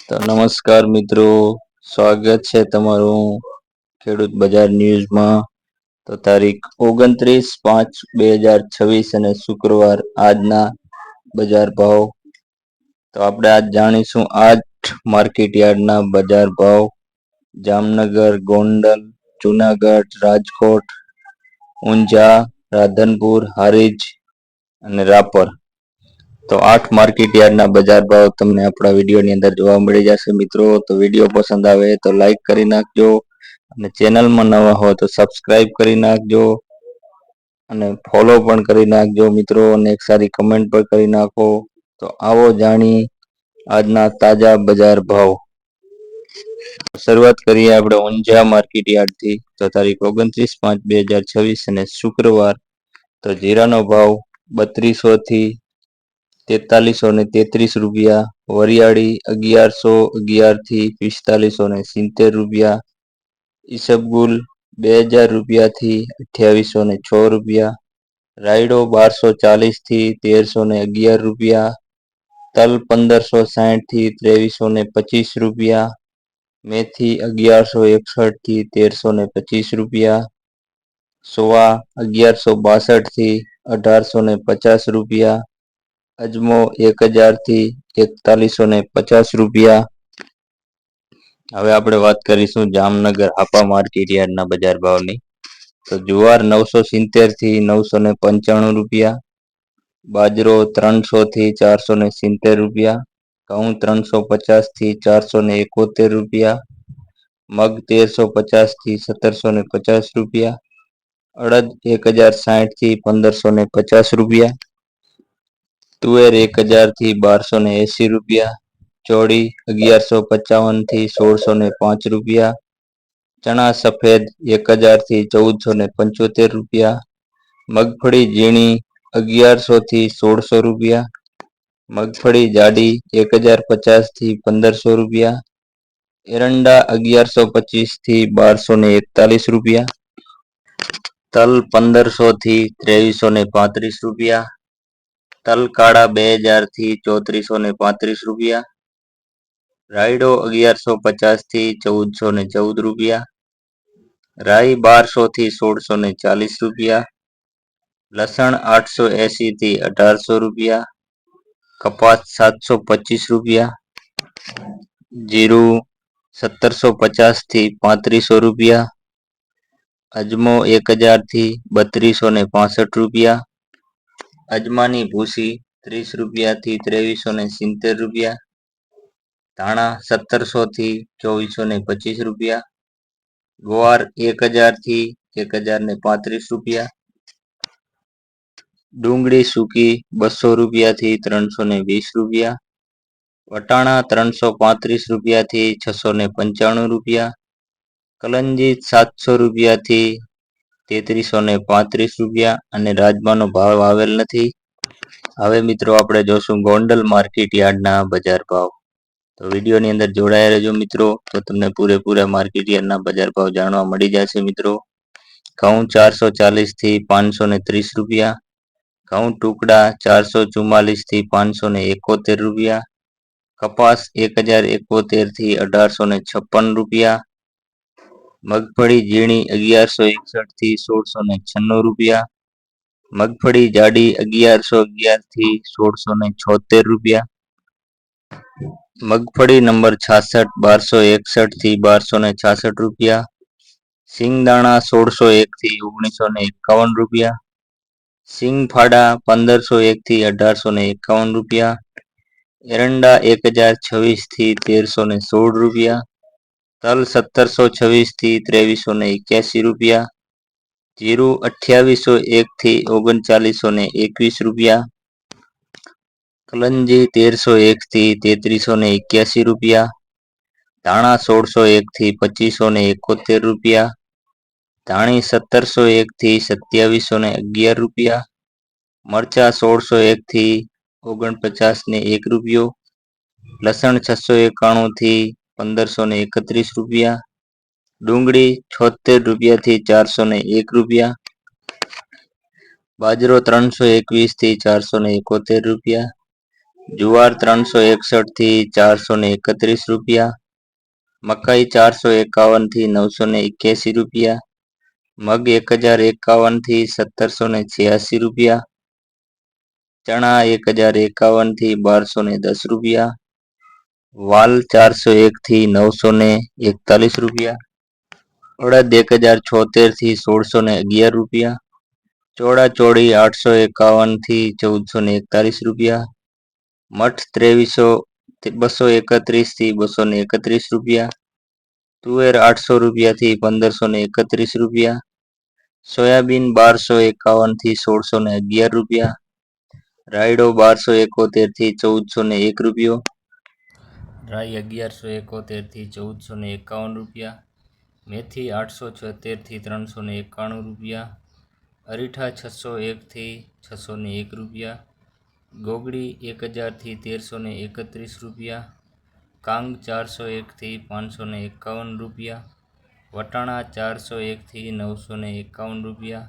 તો નમસ્કાર મિત્રો, સ્વાગત છે તમારું ખેડૂત બજાર ન્યૂઝમાં. તો તારીખ 29/5/2026 અને શુક્રવાર આજના બજાર ભાવ. તો આપણે આજ જાણીશું માર્કેટ યાર્ડના બજાર ભાવ. જામનગર, ગોંડલ, જુનાગઢ, રાજકોટ, ઊંઝા, રાધનપુર, હારીજ અને રાપર. તો 8 માર્કેટ યાર્ડના બજાર ભાવ તમને આપણા વિડીયોની અંદર જોવા મળી જશે મિત્રો. તો વિડીયો પસંદ આવે તો લાઈક કરી નાખજો અને ચેનલમાં નવા હોય તો સબસ્ક્રાઈબ કરી નાખજો અને ફોલો પણ કરી નાખજો મિત્રો, અને એક સારી કમેન્ટ પણ કરી નાખો. તો આવો જાણી આજના તાજા બજાર ભાવ. શરૂઆત કરીએ આપણે ઊંઝા માર્કેટ યાર્ડથી. તો તારીખ 29/5/2026 અને શુક્રવાર. તો જીરાનો ભાવ 3200 થી 4333 રૂપિયા. વરિયાળી 1111 થી 4570 રૂપિયા. ઈસબગુલ 2000 રૂપિયાથી 2806 રૂપિયા. રાયડો 1240 થી 1311 રૂપિયા. તલ 1560 થી 2325 રૂપિયા. મેથી 1161 થી 1325 રૂપિયા. સોવા 1162 થી 1850 રૂપિયા. અજમો 1000 થી 4150 રૂપિયા. હવે આપણે વાત કરીશું જામનગર હાપા માર્કેટ યાર્ડના બજાર ભાવની. તો જુવાર 970 થી 995 રૂપિયા. બાજરો 300 થી 470 રૂપિયા. ઘઉં 350 થી 471 રૂપિયા. મગ 1350 થી 1750 રૂપિયા. અડદ 1060 થી 1550 રૂપિયા. તુવેર 1000 થી 1280 રૂપિયા. ચોળી 1155 થી 1605 રૂપિયા. ચણા સફેદ 1000 થી 1475 રૂપિયા. મગફળી ઝીણી 1100 થી 1600 રૂપિયા. મગફળી જાડી 1050 થી 1500 રૂપિયા. એરંડા 1125 થી 1241 રૂપિયા. તલ 1500 થી 2335 રૂપિયા. તલ કાળા 2000 થી 3435 રૂપિયા. રાયડો 1150 થી 1414 રૂપિયા. રાઈ 1200 થી 1640 રૂપિયા. લસણ 880 થી 1800 રૂપિયા. કપાસ 725 રૂપિયા. જીરું 1750 થી 3500 રૂપિયા. અજમો 1000 થી 3265 રૂપિયા. અજમાની ભૂસી 30 રૂપિયા થી 2370 રૂપિયા. ધાણા 1700 થી 2425 રૂપિયા. ગુવાર 1000 થી 1035 રૂપિયા. ડુંગળી સૂકી 200 રૂપિયા થી 320 રૂપિયા. વટાણા 335 રૂપિયા થી 695 રૂપિયા. કલંજી 700 રૂપિયા થી 3335 રૂપિયા. અને રાજમાનો ભાવ આવેલ નથી. હવે મિત્રો આપણે જોશું ગોંડલ માર્કેટ યાર્ડના બજાર ભાવ. તો વિડીયોની અંદર જોડાયા રહેજો મિત્રો, તો તમને પૂરેપૂરા માર્કેટ યાર્ડના બજાર ભાવ જાણવા મળી જશે મિત્રો. ઘઉં 440 થી 530 રૂપિયા. ઘઉં ટુકડા 444 થી 571 રૂપિયા. કપાસ 1071 થી 1856 રૂપિયા. મગફળી ઝીણી 1161 થી 1696 રૂપિયા. મગફળી જાડી 1111 થી 1676 રૂપિયા. મગફળી નંબર 66 1261 થી 1266 રૂપિયા. સિંગદાણા 1601 થી 1951 રૂપિયા. સિંગ ફાડા 1501 થી 1851 રૂપિયા. એરંડા 1026 થી 1316 રૂપિયા. તલ 1726 થી 2381 રૂપિયા. જીરું 2801 થી 3921 રૂપિયા. કલંજી 1301 થી 3381 રૂપિયા. ધાણા 1601 થી 2571 રૂપિયા. ધાણી 1701 થી 2711 રૂપિયા. મરચા 1601 થી 49 રૂપિયો. લસણ 691 થી 1531 રૂપિયા. ડુંગળી 76 રૂપિયા થી 401 રૂપિયા. બાજરો 321 થી 471 રૂપિયા. જુવાર 361 થી 431 રૂપિયા, મકાઈ 451 થી 981 રૂપિયા, મગ 1051 થી 1786 રૂપિયા, ચણા 1051 થી 1210 રૂપિયા, વાલ 401 થી 941 રૂપિયા, અડદ 1076 થી 1611 રૂપિયા, ચોળા ચોળી 851 થી 1441 રૂપિયા, મઠ 231 થી 231 રૂપિયા, તુવેર 800 રૂપિયા થી 1531 રૂપિયા, સોયાબીન 1251 થી 1611 રૂપિયા, રાયડો 1271 થી 1401 રૂપિયો, રાઈ 1171 થી 1451 રૂપિયા, મેથી 876 થી 391 રૂપિયા, અરીઠા 601 થી 601 રૂપિયા, ગોગડી 1000 થી 1331 રૂપિયા, કાંગ 401 થી 551 રૂપિયા, વટાણા 401 થી 951 રૂપિયા,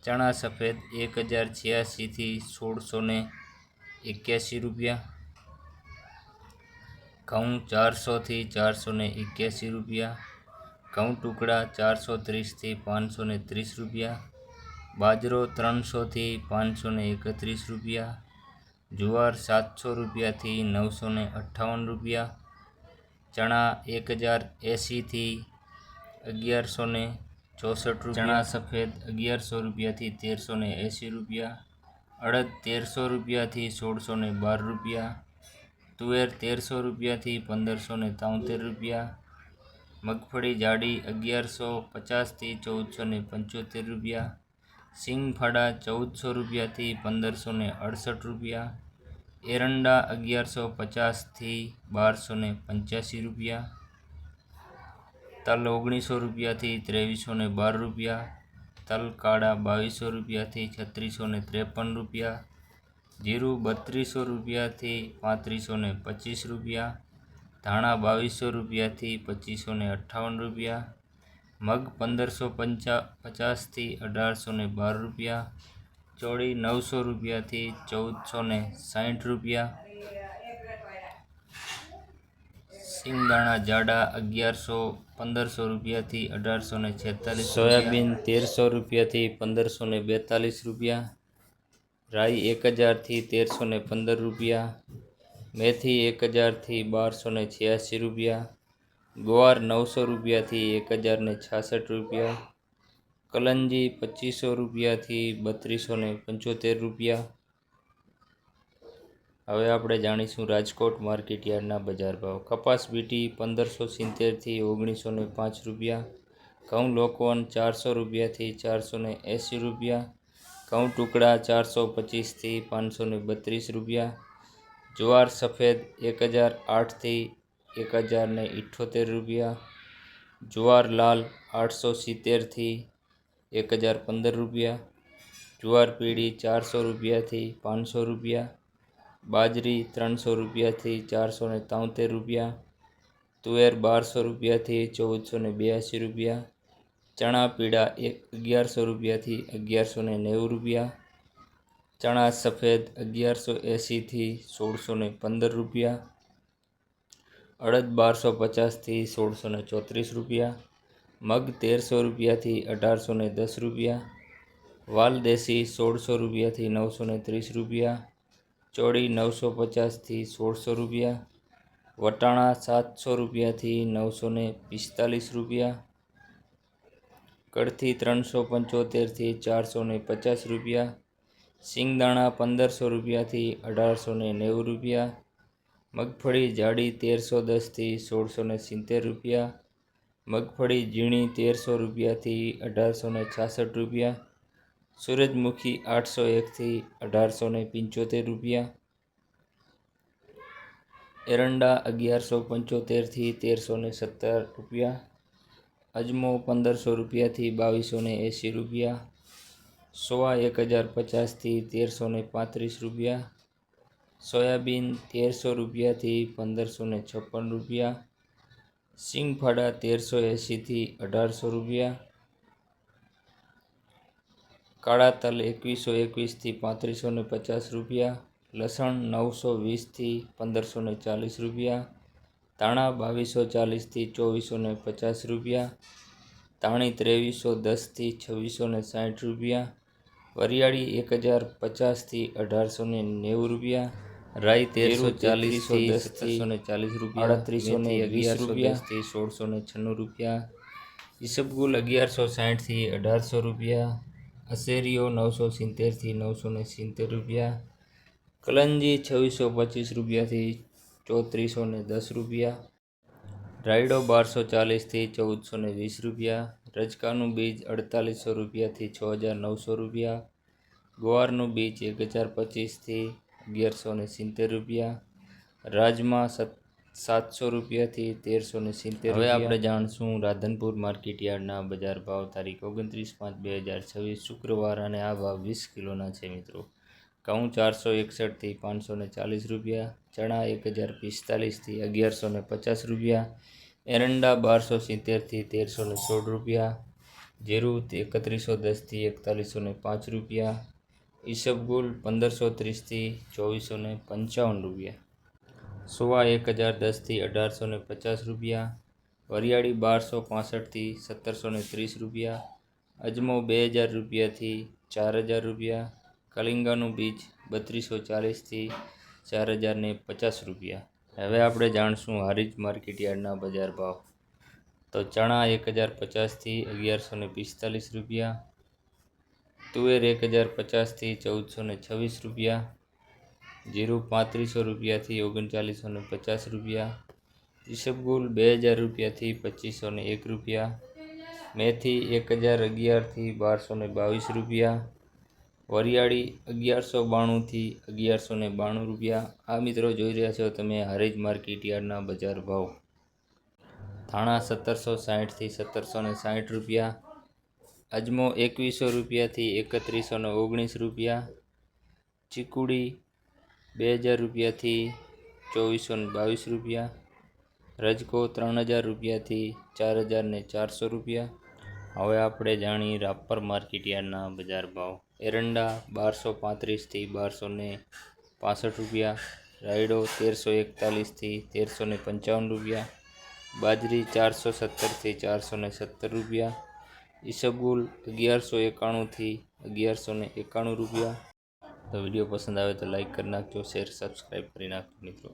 ચણા સફેદ 1086 થી 1681 રૂપિયા, ઘઉં 400 થી 481 રૂપિયા, ઘઉં ટુકડા 430 થી 530 રૂપિયા, બાજરો 300 થી 531 રૂપિયા, જુવાર 700 રૂપિયા થી 958 રૂપિયા, ચણા 1080 થી 1164 રૂપિયા, ચણા સફેદ 1100 રૂપિયા થી 1380 રૂપિયા, અડદ 1300 રૂપિયા થી 1612 રૂપિયા, તુવેર 1300 રૂપિયા થી 1573 રૂપિયા, મગફળી જાડી 1150 થી 1475 રૂપિયા, સિંગફાડા 1400 રૂપિયા થી 1568 રૂપિયા, એરંડા 1150 થી 1285 રૂપિયા, તલ 1900 રૂપિયા થી 2312 રૂપિયા, તલ કાળા 2200 રૂપિયા થી 3653 રૂપિયા, જીરું 3200 રૂપિયા થી 3525 રૂપિયા, ધાણા 2200 રૂપિયા થી 2558 રૂપિયા, મગ 1550 થી 1812 રૂપિયા, ચોળી 900 રૂપિયા થી 1460 રૂપિયા, સિંગદાણા જાડા 1500 રૂપિયા થી 1846, સોયાબીન 1300 રૂપિયા થી 1542 રૂપિયા, રાઈ 1000 થી 1315 રૂપિયા, મેથી 1000 થી 1286 રૂપિયા, ગુવાર 900 રૂપિયા થી 1066 રૂપિયા, કલંજી 2500 રૂપિયા થી 3275 રૂપિયા. હવે આપણે જાણીશું રાજકોટ માર્કેટયાર્ડના બજાર ભાવ. કપાસ બીટી 1570 થી 1905 રૂપિયા, ઘઉં લોકવન 400 રૂપિયા થી 480 રૂપિયા, ઘઉં ટુકડા 425 થી 532 રૂપિયા, જુવાર સફેદ 1008 થી 1078 રૂપિયા, જુવાર લાલ 870 થી 1015 રૂપિયા, જુવાર પીળી 400 રૂપિયા થી 500 રૂપિયા, બાજરી 300 રૂપિયા થી 473 રૂપિયા, તુવેર 1200 રૂપિયા થી 1482 રૂપિયા, ચણા પીળા 1100 રૂપિયા થી 1190 રૂપિયા, ચણા સફેદ 1180 થી 1615 રૂપિયા, અડદ 1250 થી 1634 રૂપિયા, મગ 1300 રૂપિયા થી 1810 રૂપિયા, વાલ દેશી 1600 રૂપિયા થી 930 રૂપિયા, ચોળી 950 થી 1600 રૂપિયા, વટાણા 700 રૂપિયા થી 945 રૂપિયા, કડથી 375 થી 450 રૂપિયા, સિંગદાણા 1500 રૂપિયા થી 1890 રૂપિયા, મગફળી જાડી 1310 થી 1670 રૂપિયા, મગફળી ઝીણી 1300 રૂપિયા થી 1866 રૂપિયા, સૂરજમુખી 801 થી 1875 રૂપિયા, એરંડા 1175 થી 1317 રૂપિયા, અજમો 1500 રૂપિયા થી 2280 રૂપિયા, સોવા 1050 થી 1335 રૂપિયા, સોયાબીન 1300 રૂપિયા થી 1556 રૂપિયા, સિંગફાડા 1380 થી 1800 રૂપિયા, કાળા તલ 2121 થી 3550 રૂપિયા, લસણ 920થી 1540 રૂપિયા, ધાણા 2240થી 2450 રૂપિયા, ધાણી 2310થી 2660 રૂપિયા, વરિયાળી 1050થી 1890 રૂપિયા, રાઈ 1340થી 1740 રૂપિયા, 3820 રૂપિયાથી 1696 રૂપિયા, ઈસબગુલ 1160થી 1800 રૂપિયા, અશેરીઓ 970થી 970 રૂપિયા, કલંજી 2625 રૂપિયાથી 3410 રૂપિયા, રાયડો 1240થી 1420 રૂપિયા, રજકાનું બીજ 4800 રૂપિયાથી 6900 રૂપિયા, ગુવારનું બીજ 1025થી 1170 રૂપિયા, રાજમા 700 રૂપિયાથી 1370 રૂપિયા। હવે આપણે જાણશું રાધનપુર માર્કેટ યાર્ડના બજાર ભાવ તારીખ 29/5/2026 શુક્રવાર અને આ ભાવ 20 કિલોના છે મિત્રો। ઘઉં 461થી 540 રૂપિયા, ચણા 1045થી 1150 રૂપિયા, એરંડા 1270થી 1316 રૂપિયા, જીરું 3110થી 4105 રૂપિયા, ઈસબગુલ 1530થી 2455 રૂપિયા, સોવા 1010થી 1850 રૂપિયા, વરિયાળી 1265થી 1730 રૂપિયા, અજમો 2000 રૂપિયાથી 4000 રૂપિયા, કલિંગાનું બીજ 3240થી 4050 રૂપિયા। હવે આપણે જાણશું હારીજ માર્કેટ યાર્ડના બજાર ભાવ। તો ચણા 1050થી 1145 રૂપિયા, તુવેર 1050થી 1426 રૂપિયા, જીરું 3500 રૂપિયાથી 3950 રૂપિયા, ઈસબગુલ 2000 રૂપિયાથી 2501 રૂપિયા, મેથી 1011થી 1222 રૂપિયા, વરિયાળી 1192થી 1192 રૂપિયા। આ મિત્રો જોઈ રહ્યા છો તમે હારીજ માર્કેટ યાર્ડના બજાર ભાવ। ધાણા 1760થી 1760 રૂપિયા, અજમો 2100 રૂપિયાથી 3119 રૂપિયા, ચીકુડી 2000 રૂપિયાથી 2422 રૂપિયા, રજકો 3000 રૂપિયાથી 4004 રૂપિયા। હવે આપણે જાણીએ રાપર માર્કેટ યાર્ડના બજાર ભાવ। એરંડા 1235થી 1265 રૂપિયા, રાયડો 1341થી 1355 રૂપિયા, બાજરી 470થી 470 રૂપિયા, ઈસબગુલ 1191થી 1191 રૂપિયા। તો વિડીયો પસંદ આવે તો લાઈક કરી નાખજો, શેર સબસ્ક્રાઈબ કરી નાખજો મિત્રો।